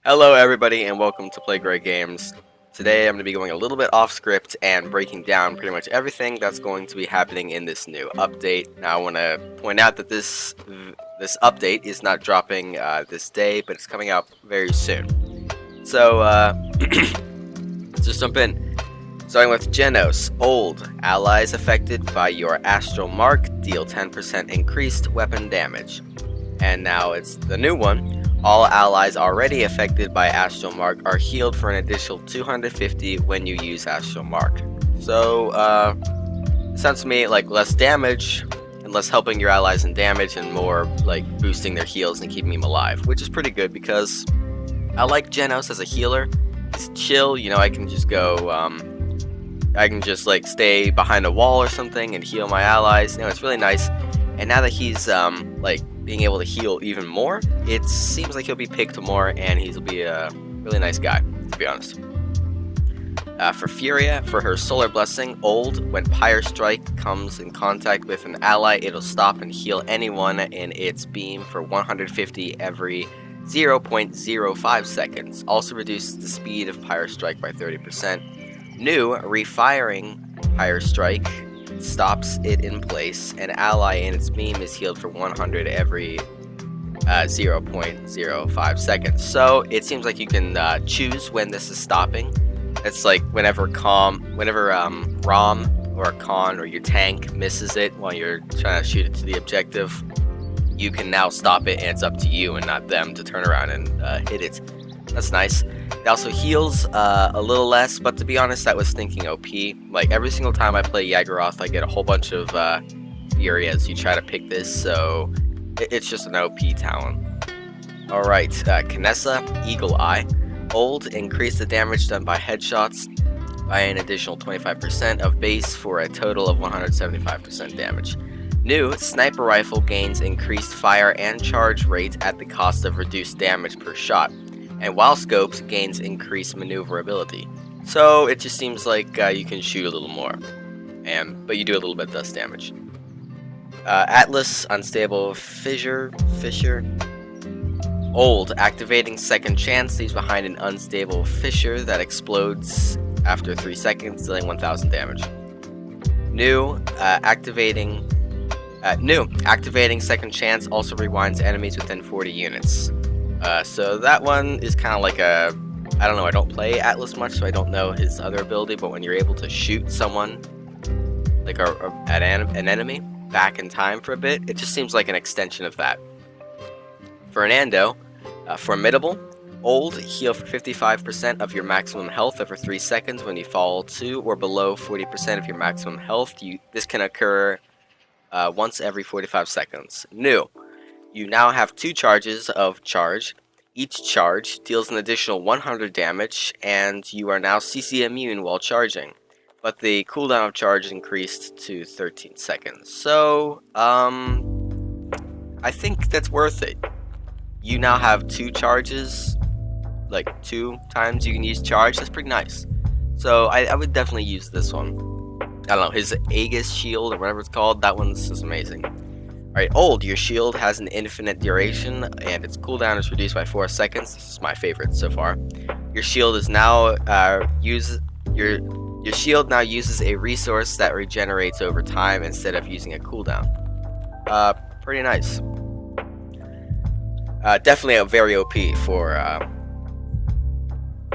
Hello everybody and welcome to Play Great Games. Today I'm going to be going a little bit off script and breaking down pretty much everything that's going to be happening in this new update. Now I want to point out that this update is not dropping this day, but it's coming out very soon. So let's just jump in. Starting with Genos. Old. Allies affected by your Astral Mark deal 10% increased weapon damage. And now it's the new one. All allies already affected by Astral Mark are healed for an additional 250 when you use Astral Mark. So, it sounds to me like less damage, and less helping your allies in damage, and more like boosting their heals and keeping them alive, which is pretty good because I like Genos as a healer. He's chill, you know, I can just go, I can just like stay behind a wall or something and heal my allies. You know, it's really nice. And now that he's, like, being able to heal even more, it seems like he'll be picked more, and he'll be a really nice guy, to be honest. For Furia, for her Solar Blessing, Old, when Pyre Strike comes in contact with an ally, it'll stop and heal anyone in its beam for 150 every 0.05 seconds. Also reduces the speed of Pyre Strike by 30%. New, refiring Pyre Strike stops it in place. An ally in its beam is healed for 100 every 0.05 seconds. So it seems like you can choose when this is stopping. It's like whenever Rom or a Con or your tank misses it while you're trying to shoot it to the objective, you can now stop it, and it's up to you and not them to turn around and hit it. That's nice. It also heals a little less, but to be honest, that was stinking OP. Like, every single time I play Yagoroth, I get a whole bunch of Fury as you try to pick this, so it's just an OP talent. Alright, Kinessa, Eagle Eye. Old, increase the damage done by headshots by an additional 25% of base for a total of 175% damage. New, Sniper Rifle gains increased fire and charge rate at the cost of reduced damage per shot. And while scopes gains increased maneuverability. So it just seems like you can shoot a little more, but you do a little bit less damage. Atlas, Unstable Fissure. Old, activating Second Chance leaves behind an unstable fissure that explodes after 3 seconds, dealing 1000 damage. New, activating Second Chance also rewinds enemies within 40 units. So that one is kind of like I don't know, I don't play Atlas much, so I don't know his other ability, but when you're able to shoot someone, like an enemy, back in time for a bit, it just seems like an extension of that. Fernando, Formidable. Old, heal for 55% of your maximum health over 3 seconds when you fall to or below 40% of your maximum health. This can occur once every 45 seconds. New. You now have 2 charges of charge. Each charge deals an additional 100 damage, and you are now CC immune while charging. But the cooldown of charge is increased to 13 seconds. So, I think that's worth it. You now have 2 charges, like 2 times you can use charge. That's pretty nice. So, I would definitely use this one. I don't know, his Aegis shield or whatever it's called, that one's just amazing. Alright, Old, your shield has an infinite duration, and its cooldown is reduced by 4 seconds. This is my favorite so far. Your shield is now your shield now uses a resource that regenerates over time instead of using a cooldown. Pretty nice. Definitely a very OP for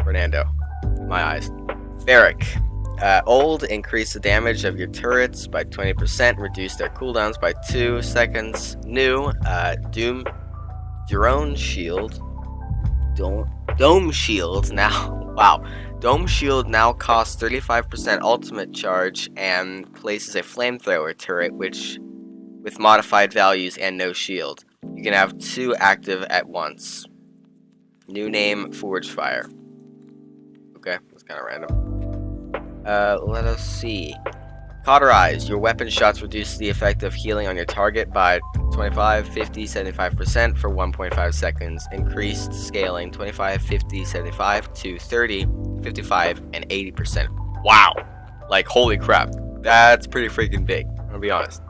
Fernando, in my eyes. Varric. Old, increase the damage of your turrets by 20%, reduce their cooldowns by 2 seconds. New, Dome Shield now, wow. Dome Shield now costs 35% ultimate charge and places a flamethrower turret with modified values and no shield. You can have 2 active at once. New name, Forge Fire. Okay, that's kind of random. Let us see. Cauterize. Your weapon shots reduce the effect of healing on your target by 25, 50, 75% for 1.5 seconds. Increased scaling 25, 50, 75 to 30, 55, and 80%. Wow! Like, holy crap. That's pretty freaking big, I'm gonna be honest.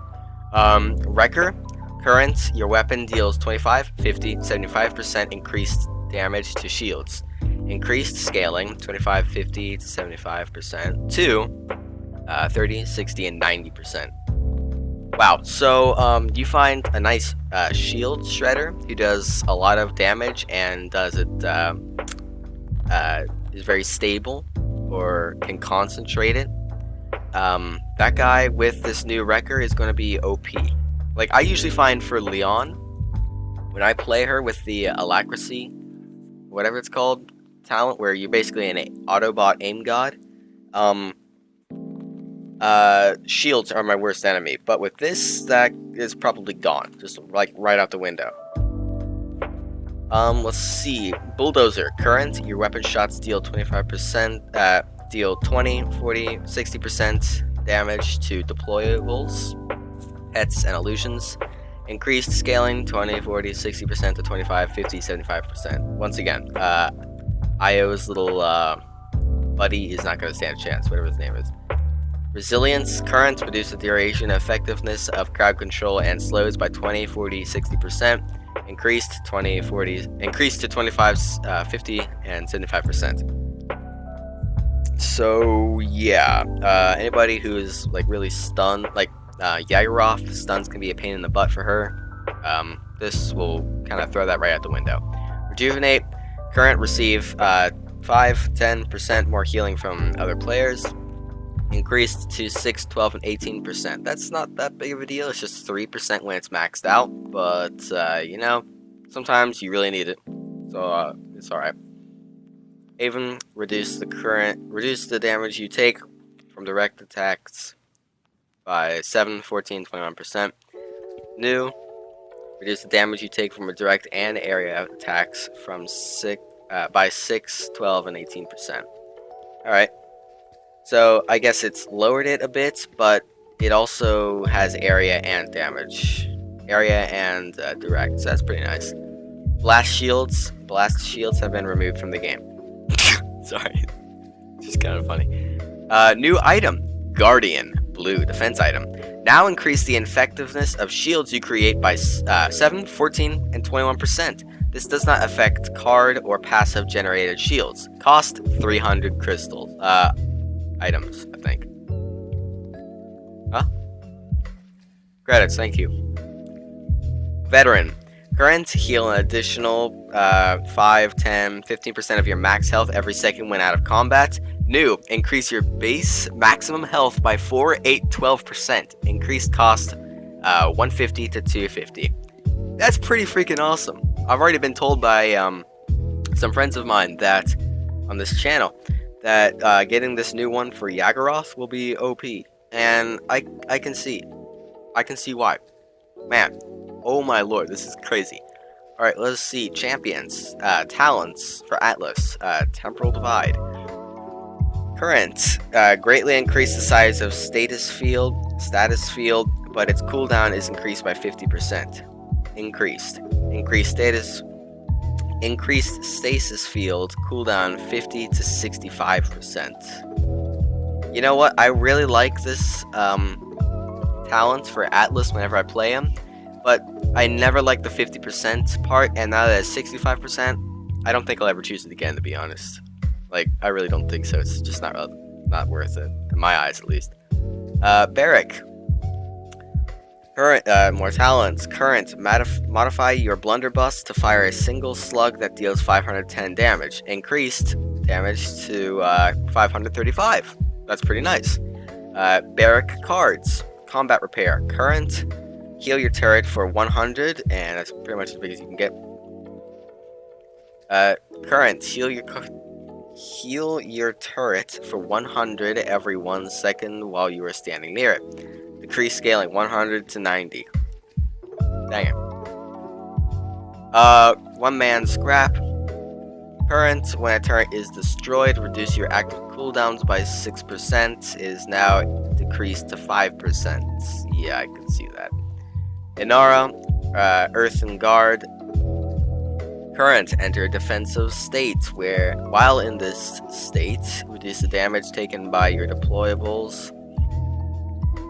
Wrecker. Current, your weapon deals 25, 50, 75% increased damage to shields. Increased scaling 25, 50 to 75% to 30, 60, and 90%. Wow, so you find a nice shield shredder who does a lot of damage and does it is very stable or can concentrate it. That guy with this new wrecker is going to be OP. Like, I usually find for Leon, when I play her with the Alacrity, whatever it's called, talent, where you're basically an Autobot aim god, shields are my worst enemy. But with this, that is probably gone. Just, like, right out the window. Let's see. Bulldozer. Current, your weapon shots deal 25%, deal 20, 40, 60% damage to deployables, pets, and illusions. Increased scaling 20, 40, 60% to 25, 50, 75%. Once again, Io's little buddy is not going to stand a chance, whatever his name is. Resilience. Current, reduce the duration and effectiveness of crowd control and slows by 20, 40, 60%. Increased 20, 40, increased to 25, 50, and 75%. So yeah, anybody who is like really stunned, like Yagoroth, stuns can be a pain in the butt for her. This will kind of throw that right out the window. Rejuvenate. Current, receive 5, 10% more healing from other players. Increased to 6, 12, and 18%. That's not that big of a deal. It's just 3% when it's maxed out. But, you know, sometimes you really need it. So, it's alright. Haven, reduce the damage you take from direct attacks by 7, 14, 21%. New, reduce the damage you take from a direct and area attacks from by 6, 12, and 18%. Alright. So, I guess it's lowered it a bit, but it also has area and damage. Area and direct, so that's pretty nice. Blast shields have been removed from the game. Sorry. It's just kind of funny. New item. Guardian. Blue. Defense item. Now increase the effectiveness of shields you create by 7, 14, and 21%. This does not affect card or passive generated shields. Cost 300 crystals. Items, I think. Huh? Credits, thank you. Veteran. Current, heal an additional 5, 10, 15% of your max health every second when out of combat. New, increase your base maximum health by 4, 8, 12%. Increased cost 150 to 250. That's pretty freaking awesome. I've already been told by some friends of mine that on this channel that getting this new one for Yagoroth will be OP, and I can see why. Man, oh my lord, this is crazy. Alright, let's see. Champions. Talents for Atlas. Temporal Divide. Current. Greatly increase the size of status field, but its cooldown is increased by 50%. Increased stasis field, cooldown 50 to 65%. You know what? I really like this talent for Atlas whenever I play him, but I never liked the 50% part, and now that it's 65%, I don't think I'll ever choose it again, to be honest. Like, I really don't think so. It's just not worth it, in my eyes at least. Barrack. Current, more talents. Current, modify your blunderbuss to fire a single slug that deals 510 damage. Increased damage to 535. That's pretty nice. Barrack cards. Combat repair. Current, heal your turret for 100, and that's pretty much as big as you can get. Current, heal your turret for 100 every 1 second while you are standing near it. Decrease scaling 100 to 90. Dang it. One man scrap. Current, when a turret is destroyed, reduce your active cooldowns by 6%. It is now decreased to 5%. Yeah, I can see that. Inara, Earthen Guard. Current, enter a defensive state where, while in this state, reduce the damage taken by your deployables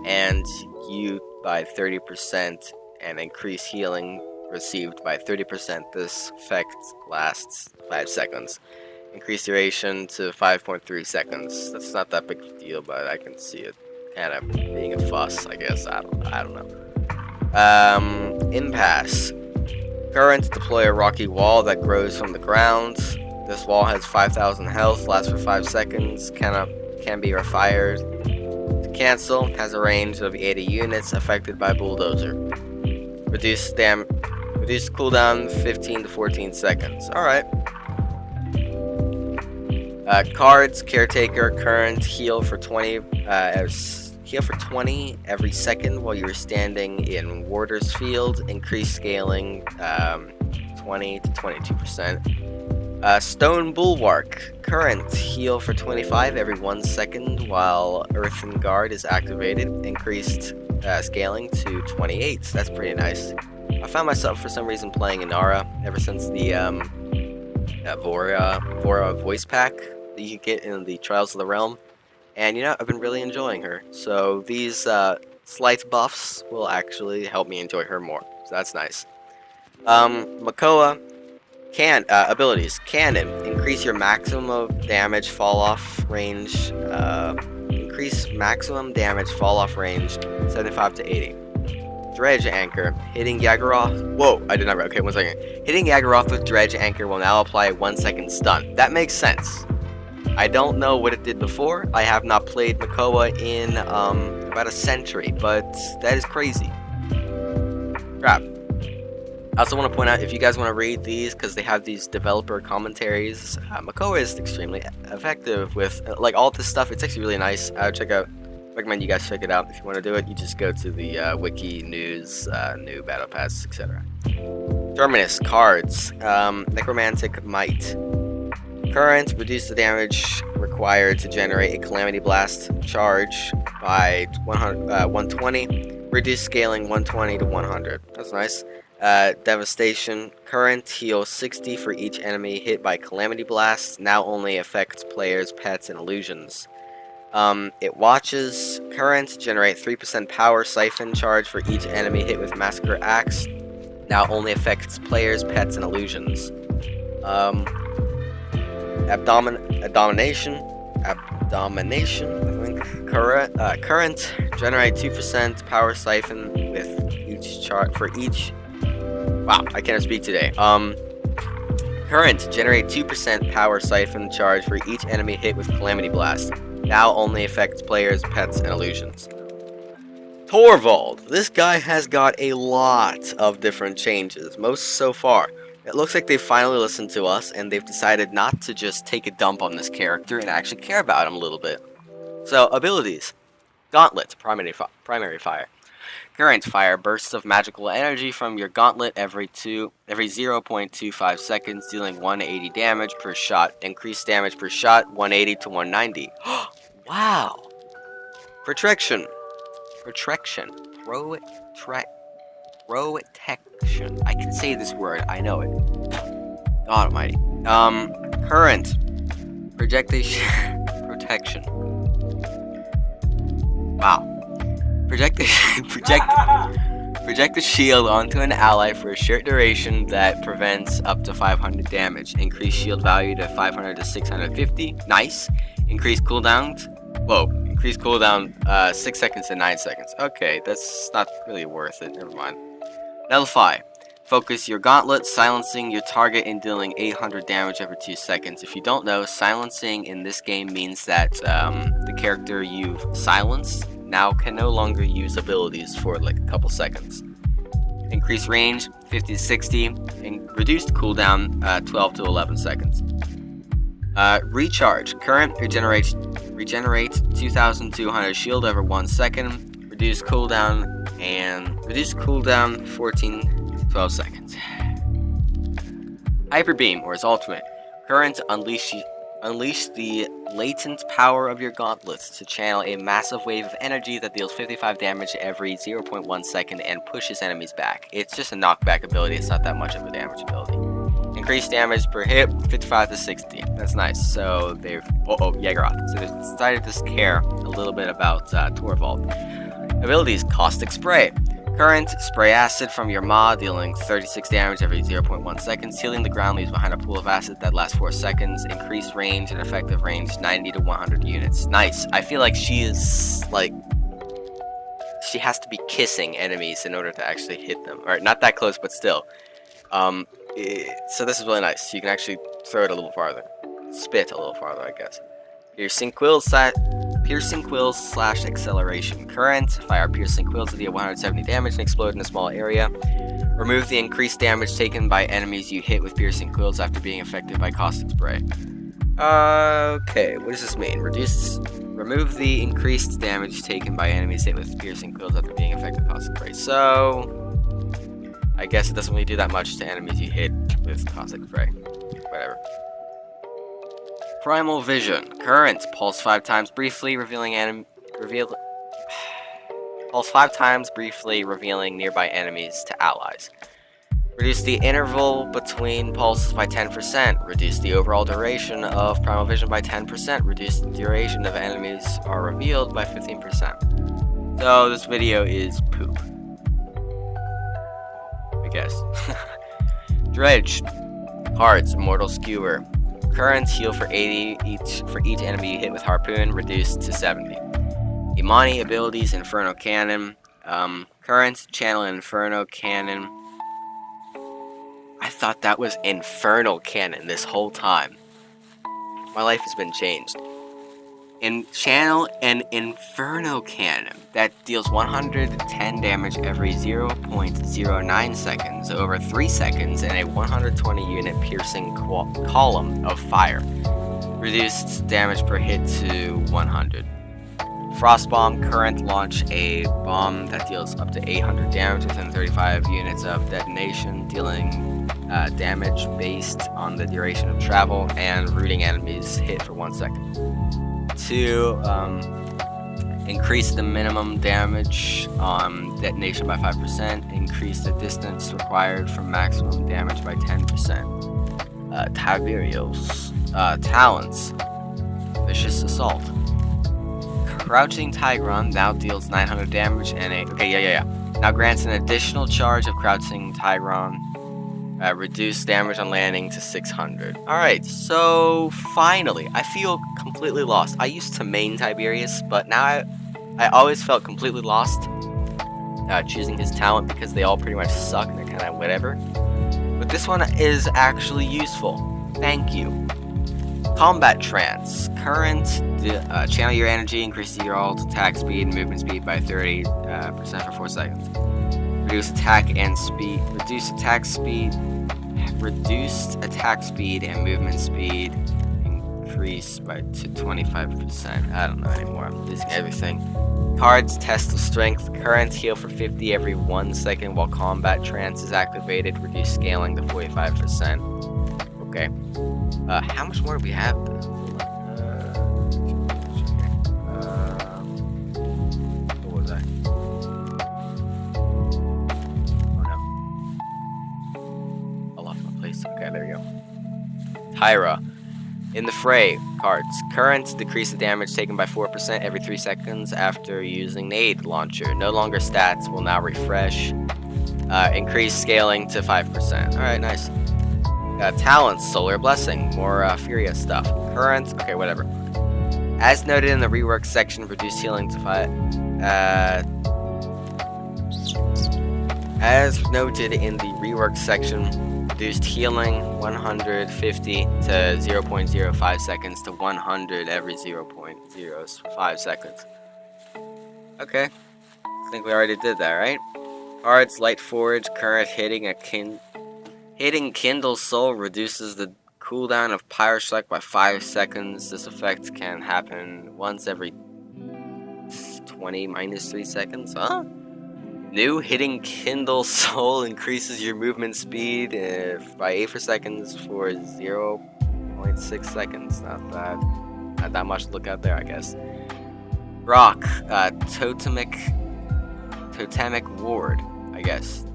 and you by 30% and increase healing received by 30%. This effect lasts 5 seconds. Increase duration to 5.3 seconds. That's not that big of a deal, but I can see it kind of being a fuss, I guess. I don't know. Impasse. Current, deploy a rocky wall that grows from the ground. This wall has 5,000 health, lasts for 5 seconds, can be refired. To cancel, has a range of 80 units affected by bulldozer. Reduce cooldown 15 to 14 seconds. Alright. Cards, caretaker, current, heal for 20 every second while you're standing in Warder's Field. Increase scaling 20 to 22%. Stone Bulwark, current, heal for 25 every 1 second while Earthen Guard is activated. Increased scaling to 28. That's pretty nice. I found myself for some reason playing Inara ever since the Vora voice pack that you get in the Trials of the Realm. And I've been really enjoying her. So these slight buffs will actually help me enjoy her more. So that's nice. Makoa abilities. Cannon. Increase your maximum damage fall off range. Increase maximum damage fall off range 75 to 80. Dredge Anchor. Hitting Yagharoth. Whoa, I did not read. Okay, 1 second. Hitting Yagharoth with Dredge Anchor will now apply a 1 second stun. That makes sense. I don't know what it did before. I have not played Makoa in about a century, but that is crazy. Crap. I also want to point out, if you guys want to read these, because they have these developer commentaries, Makoa is extremely effective with all this stuff. It's actually really nice. Recommend you guys check it out. If you want to do it, you just go to the wiki, news, new battle pass, etc. Terminus cards. Necromantic Might. Current, reduce the damage required to generate a Calamity Blast charge by 120. Reduce scaling 120 to 100. That's nice. Devastation. Current, heal 60 for each enemy hit by Calamity Blast. Now only affects players, pets, and illusions. It watches. Current, generate 3% power siphon charge for each enemy hit with Massacre Axe. Now only affects players, pets, and illusions. Abomination, I think. Current, generate 2% power siphon with each chart for each. Wow, I can't speak today. Current, generate 2% power siphon charge for each enemy hit with Calamity Blast. Now only affects players, pets, and illusions. Torvald, this guy has got a lot of different changes, most so far. It looks like they finally listened to us, and they've decided not to just take a dump on this character and actually care about him a little bit. So, abilities. Gauntlet, primary fire. Current, fire bursts of magical energy from your gauntlet every 0.25 seconds, dealing 180 damage per shot. Increased damage per shot, 180 to 190. Wow! Protection. Protection. Protection. I can say this word, I know it. God almighty. Current. Protection. Wow. Project the shield onto an ally for a short duration that prevents up to 500 damage. Increase shield value to 500 to 650. Nice. Increase cooldown. Increase cooldown 6 seconds to 9 seconds. Okay, that's not really worth it. Never mind. Nullify. Focus your gauntlet, silencing your target and dealing 800 damage every 2 seconds. If you don't know, silencing in this game means that the character you've silenced now can no longer use abilities for a couple seconds. Increase range 50 to 60, and reduced cooldown 12 to 11 seconds. Recharge. Current, regenerate 2,200 shield over 1 second. Reduce cooldown 14 to 12 seconds. Hyper Beam, or his ultimate. Current, unleash the latent power of your gauntlets to channel a massive wave of energy that deals 55 damage every 0.1 second and pushes enemies back. It's just a knockback ability, it's not that much of a damage ability. Increased damage per hit, 55 to 60. That's nice. So they've... Yagharoth. So they've decided to care a little bit about Torvald. Abilities, Caustic Spray. Current, spray acid from your maw, dealing 36 damage every 0.1 seconds. Healing the ground leaves behind a pool of acid that lasts 4 seconds. Increased range and effective range 90 to 100 units. Nice. I feel like she is, like, she has to be kissing enemies in order to actually hit them. Alright, not that close, but still. So this is really nice. You can actually throw it a little farther. Spit a little farther, I guess. Piercing quills slash acceleration. Current, fire piercing quills to deal 170 damage and explode in a small area. Remove the increased damage taken by enemies you hit with piercing quills after being affected by caustic spray. Okay, what does this mean? Remove the increased damage taken by enemies hit with piercing quills after being affected by caustic spray. So, I guess it doesn't really do that much to enemies you hit with caustic spray. Whatever. Primal Vision. Current. Pulse 5 times briefly, Pulse 5 times briefly, revealing nearby enemies to allies. Reduce the interval between pulses by 10%. Reduce the overall duration of Primal Vision by 10%. Reduce the duration of enemies are revealed by 15%. So this video is poop, I guess. Dredge. Cards. Immortal Skewer. Current, heal for 80 for each enemy you hit with Harpoon, reduced to 70. Imani abilities, Inferno Cannon. Current, channel Inferno Cannon. I thought that was Infernal Cannon this whole time. My life has been changed. Channel an Inferno Cannon that deals 110 damage every 0.09 seconds over 3 seconds in a 120 unit piercing column of fire. Reduced damage per hit to 100. Frost Bomb. Current, launch a bomb that deals up to 800 damage within 35 units of detonation, dealing damage based on the duration of travel and rooting enemies hit for 1 second. 2. Increase the minimum damage on detonation by 5%. Increase the distance required from maximum damage by 10%. Tiberials. Talents. Vicious Assault. Crouching Tigron now deals 900 damage and now grants an additional charge of Crouching Tigron. Reduce damage on landing to 600. Alright, so finally, I feel completely lost. I used to main Tiberius, but now I always felt completely lost choosing his talent because they all pretty much suck and they're kind of whatever. But this one is actually useful. Thank you. Combat Trance. Current, channel your energy, increases your alt attack speed and movement speed by 30% for 4 seconds. Reduced attack speed and movement speed increased by to 25%. I don't know anymore. I'm losing everything. Cards, Test of Strength. Current, heal for 50 every 1 second while Combat Trance is activated. Reduce scaling to 45%. Okay. How much more do we have? What was that? Okay, there you go. Tyra. In the Fray. Cards. Current, decrease the damage taken by 4% every 3 seconds after using Nade Launcher. No longer stats will now refresh. Increase scaling to 5%. Alright, nice. Talents. Solar Blessing. More Furia stuff. Current. Okay, whatever. As noted in the rework section, reduce healing to 5. As noted in the rework section, reduced healing 150 to 0.05 seconds to 100 every 0.05 seconds. Okay, I think we already did that, right? Cards, Light Forge. Current, hitting Kindle Soul reduces the cooldown of Pyro Strike by 5 seconds. This effect can happen once every 20 minus 3 seconds. Huh? New, hitting Kindle Soul increases your movement speed by 8 seconds for 0.6 seconds. Not that much to look out there, I guess. Rock, Totemic Ward, I guess.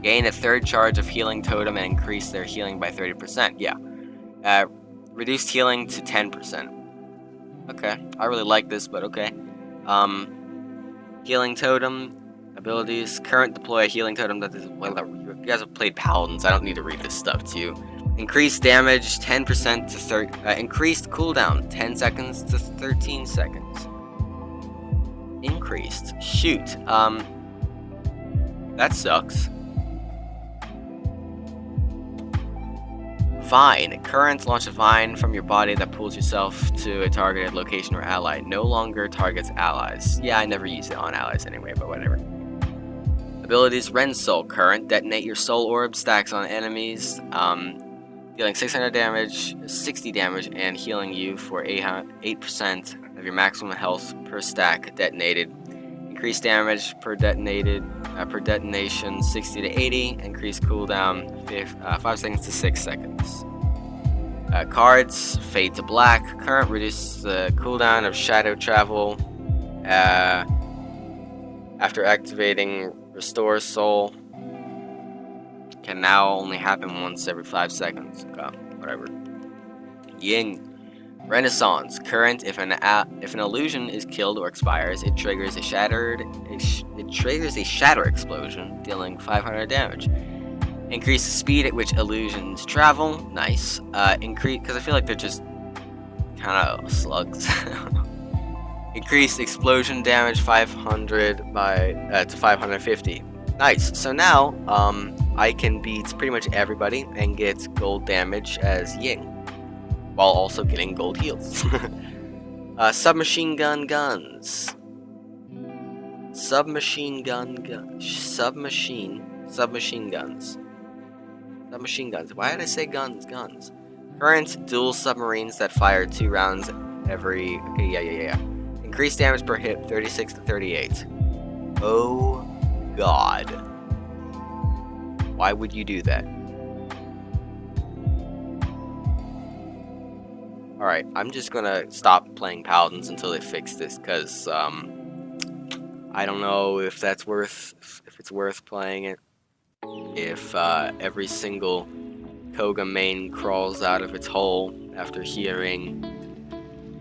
Gain a 3rd charge of Healing Totem and increase their healing by 30%. Yeah. Reduced healing to 10%. Okay, I really like this, but okay. Healing Totem, Abilities. Current, deploy a healing totem that is... Well, you guys have played Paladins. I don't need to read this stuff to you. Increased damage 10% to 30... increased cooldown 10 seconds to 13 seconds. Increased. Shoot. That sucks. Vine. Current, launch a vine from your body that pulls yourself to a targeted location or ally. No longer targets allies. Yeah, I never use it on allies anyway, but whatever. Abilities. Ren Soul. Current, detonate your soul orb stacks on enemies, dealing 600 damage, 60 damage, and healing you for 8% of your maximum health per stack detonated. Increased damage per detonation 60 to 80. Increased cooldown 5 seconds to 6 seconds. Cards. Fade to Black. Current, reduces the cooldown of shadow travel after activating Restore Soul. Can now only happen once every 5 seconds. Whatever. Ying. Renaissance. Current, if an illusion is killed or expires, it triggers a shatter explosion, dealing 500 damage. Increase the speed at which illusions travel. Nice. Increase, because I feel like they're just kind of slugs. Increased explosion damage 500 to 550. Nice. So now I can beat pretty much everybody and get gold damage as Ying, while also getting gold heals. Submachine gun guns. Submachine guns. Why did I say guns? Guns. Current, dual submarines that fire 2 rounds every... Okay, yeah. Increased damage per hit, 36 to 38. Oh, God. Why would you do that? Alright, I'm just gonna stop playing Paladins until they fix this, because, I don't know if it's worth playing it. If, every single Koga main crawls out of its hole after hearing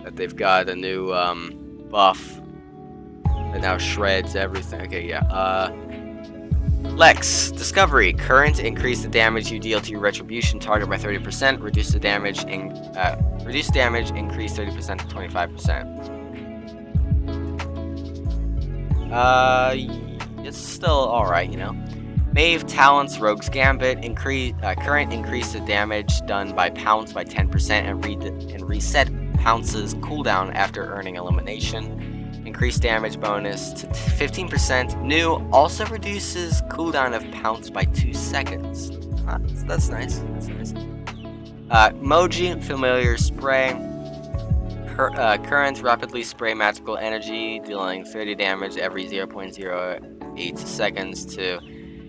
that they've got a new, buff that now shreds everything. Okay, yeah. Lex. Discovery. Current, increase the damage you deal to your retribution target by 30%. Reduce damage, increase 30% to 25%. It's still alright, you know. Maeve, Talents, Rogue's Gambit. Current, increase the damage done by Pounce by 10% and reset Pounce's cooldown after earning elimination. Increased damage bonus to 15%. New, also reduces cooldown of Pounce by 2 seconds. That's nice. Moji, Familiar Spray. Current, rapidly spray magical energy, dealing 30 damage every 0.08 seconds to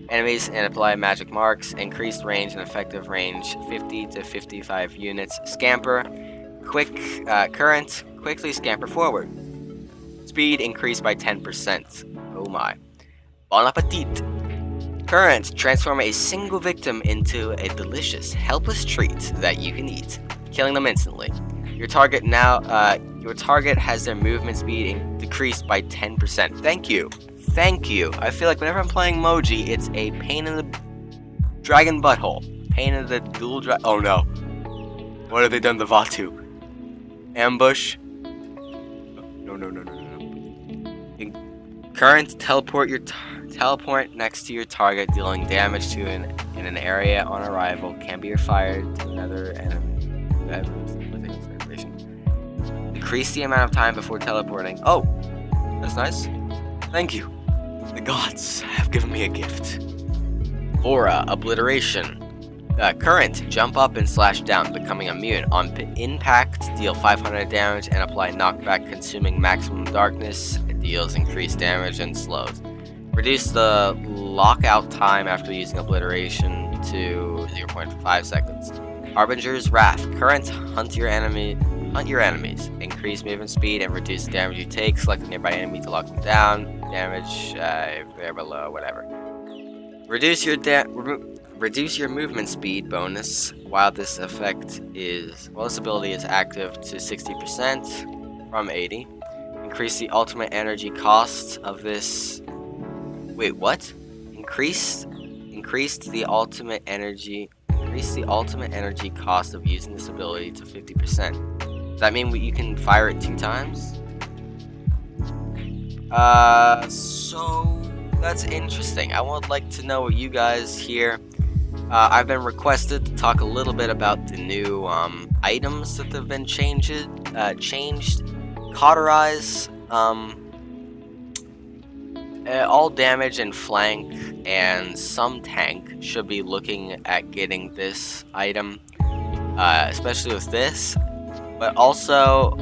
enemies and apply magic marks. Increased range and effective range 50 to 55 units. Scamper. Current, quickly scamper forward. Speed increased by 10%. Oh my. Bon appetit. Current, transform a single victim into a delicious, helpless treat that you can eat, killing them instantly. Your target has their movement speed decreased by 10%. Thank you. I feel like whenever I'm playing Moji, it's a pain in the dragon butthole. Pain in the dual oh no. What have they done to Vatu? Ambush? No. Current, teleport next to your target, dealing damage to in an area on arrival. Can be fired to another enemy. Decrease the amount of time before teleporting. Oh, that's nice. Thank you. The gods have given me a gift. Aura, Obliteration. Current, jump up and slash down, becoming immune. On impact, deal 500 damage and apply knockback, consuming maximum darkness. It deals increased damage and slows. Reduce the lockout time after using Obliteration to 0.5 seconds. Harbinger's Wrath. Current, hunt your enemies. Increase movement speed and reduce the damage you take. Select a nearby enemy to lock them down. Damage there below, whatever. Reduce your movement speed bonus while this ability is active to 60% from 80. Increase the ultimate energy cost of this Wait, what? Increased the ultimate energy. Increase the ultimate energy cost of using this ability to 50%. Does that mean you can fire it 2 times? So that's interesting. I would like to know what you guys here. I've been requested to talk a little bit about the new items that have been changed. Cauterize, all damage and flank and some tank should be looking at getting this item, especially with this. But also,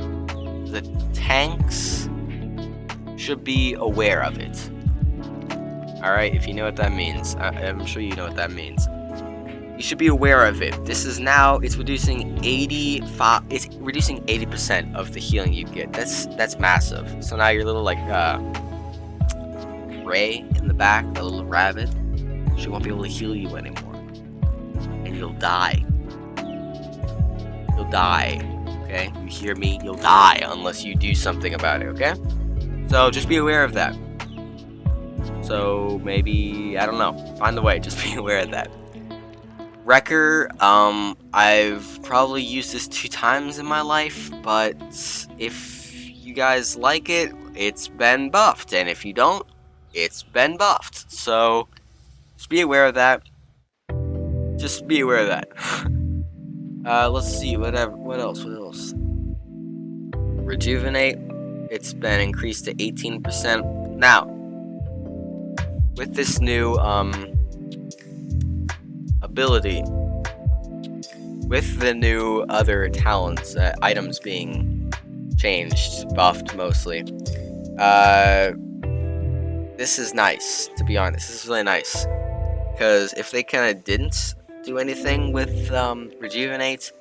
the tanks should be aware of it. Alright, if you know what that means. I'm sure you know what that means. You should be aware of it. This is now, it's reducing 80% of the healing you get. That's massive. So now your little like Ray in the back, the little rabbit, she won't be able to heal you anymore. And you'll die. You'll die. Okay? You hear me? You'll die unless you do something about it, okay? So just be aware of that. So maybe, I don't know, find a way, just be aware of that. Wrecker, I've probably used this 2 times in my life, but if you guys like it, it's been buffed, and if you don't, it's been buffed. So just be aware of that. Just be aware of that. Let's see, what else? Rejuvenate, it's been increased to 18%. Now, with this new ability, with the new other talents, items being changed, buffed mostly, this is nice, to be honest. This is really nice, because if they kind of didn't do anything with Rejuvenate,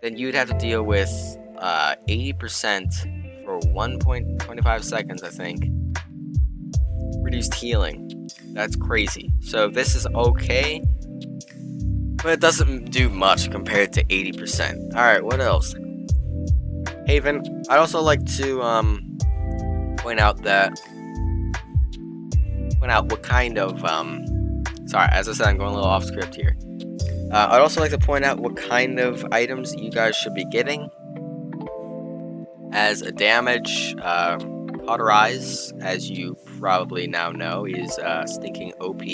then you'd have to deal with 80% for 1.25 seconds, I think. Reduced healing. That's crazy. So this is okay, but it doesn't do much compared to 80%. Alright, what else? Haven. I'd also like to point out what kind of sorry, as I said, I'm going a little off script here. I'd also like to point out what kind of items you guys should be getting as a damage. Cauterize, as you probably now know, is stinking OP.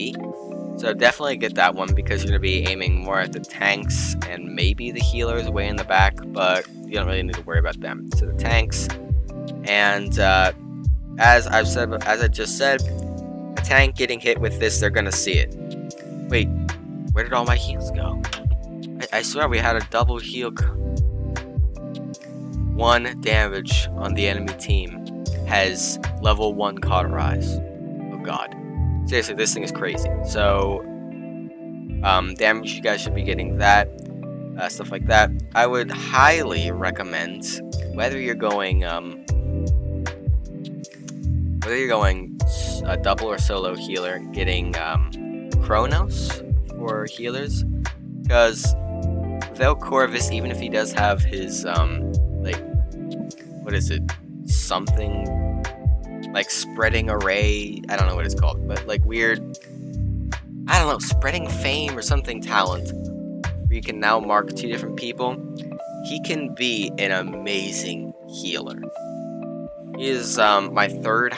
So definitely get that one, because you're going to be aiming more at the tanks and maybe the healers way in the back, but you don't really need to worry about them. So the tanks, and as I just said, a tank getting hit with this, they're going to see it. Wait, where did all my heals go? I swear we had a double heal. 1 damage on the enemy team has level 1 Cauterize. Oh god. Seriously, this thing is crazy. So, damage, you guys should be getting that. Stuff like that. I would highly recommend, whether you're going a double or solo healer, getting Chronos for healers, because without Corvus, even if he does have his like, what is it, something like spreading array, I don't know what it's called, but like weird, I don't know, spreading fame or something talent, where you can now mark 2 different people. He can be an amazing healer. He is my third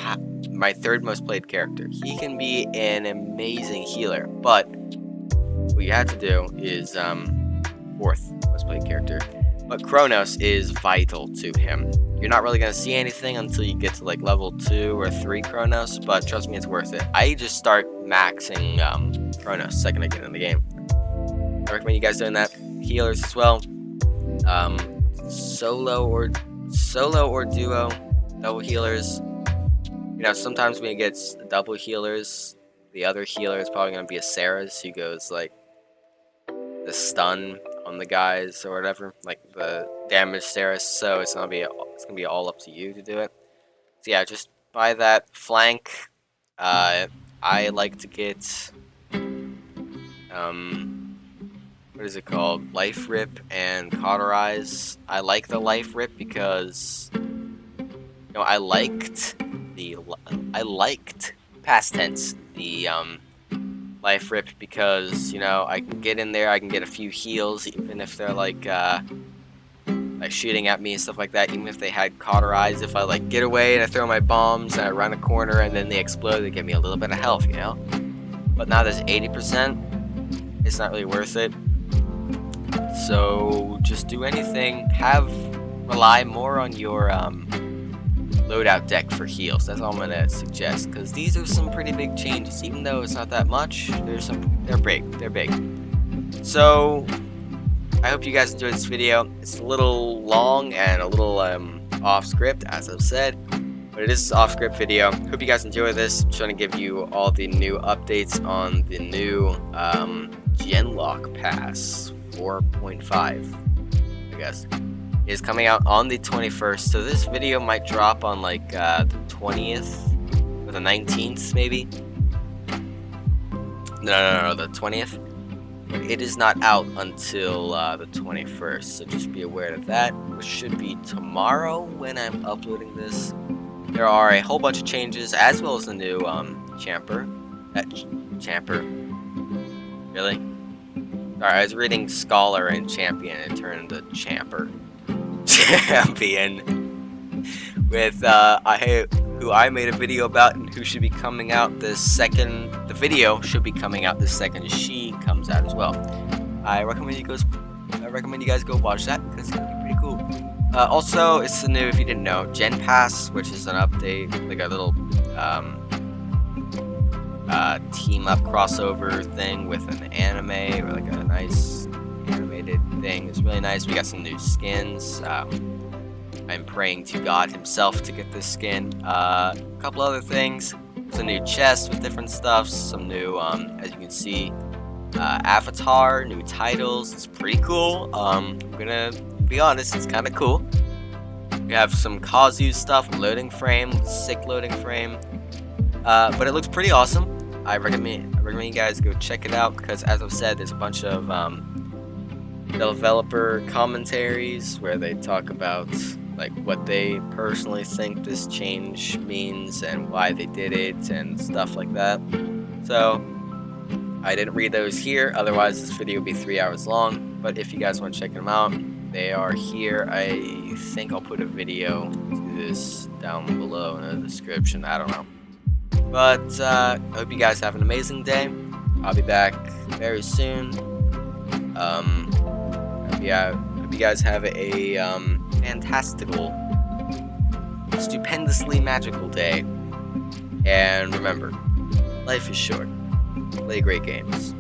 most played character. He can be an amazing healer, but what you have to do is 4th most played character. But Chronos is vital to him. You're not really going to see anything until you get to like level 2 or 3 Chronos, but trust me, it's worth it. I just start maxing Chronos the second I get in the game. I recommend you guys doing that. Healers as well. Solo or duo, double healers. You know, sometimes when you get double healers, the other healer is probably going to be a Sarah's who goes like the stun on the guys or whatever, like the damage Sarah's. So it's gonna be all up to you to do it. So yeah, just buy that. Flank. I like to get what is it called? Life Rip and Cauterize. I like the Life Rip because I liked past tense, the life rip, because you know I can get in there, I can get a few heals, even if they're like shooting at me and stuff like that. Even if they had cauterized, if I like get away and I throw my bombs and I run a corner and then they explode, they give me a little bit of health, you know. But now there's 80%. It's not really worth it. So just do anything. Rely more on your loadout deck for heals. That's all I'm gonna suggest, because these are some pretty big changes. Even though it's not that much, they're big. So I hope you guys enjoyed this video. It's a little long and a little off script, as I've said, but it is an off script video. Hope you guys enjoy this. I'm trying to give you all the new updates on the new Genlock Pass 4.5, I guess. Is coming out on the 21st, so this video might drop on like the 20th or the 19th maybe. No, the 20th. But it is not out until the 21st, so just be aware of that, which should be tomorrow when I'm uploading this. There are a whole bunch of changes, as well as the new Champer. Champer. Really? Alright, I was reading Scholar and Champion, and it turned into Champer. Champion, with who I made a video about, and who should be coming out the second. The video should be coming out the second she comes out as well. I recommend you guys go watch that, because it's gonna be pretty cool. Also, it's the new, if you didn't know, Gen Pass, which is an update, like a little team up crossover thing with an anime, or like a nice animated thing. It's really nice. We got some new skins. I'm praying to God himself to get this skin. A couple other things. Some new chests with different stuff. Some new, as you can see, avatar, new titles. It's pretty cool. I'm gonna be honest, it's kind of cool. We have some Kazu stuff, loading frame, sick loading frame. But it looks pretty awesome. I recommend you guys go check it out, because as I've said, there's a bunch of developer commentaries where they talk about like what they personally think this change means and why they did it and stuff like that. So I didn't read those here, otherwise this video would be 3 hours long. But if you guys want to check them out, they are here. I think I'll put a video to this down below in the description. I don't know. But I hope you guys have an amazing day. I'll be back very soon. Hope you guys have a fantastical, stupendously magical day. And remember, life is short. Play great games.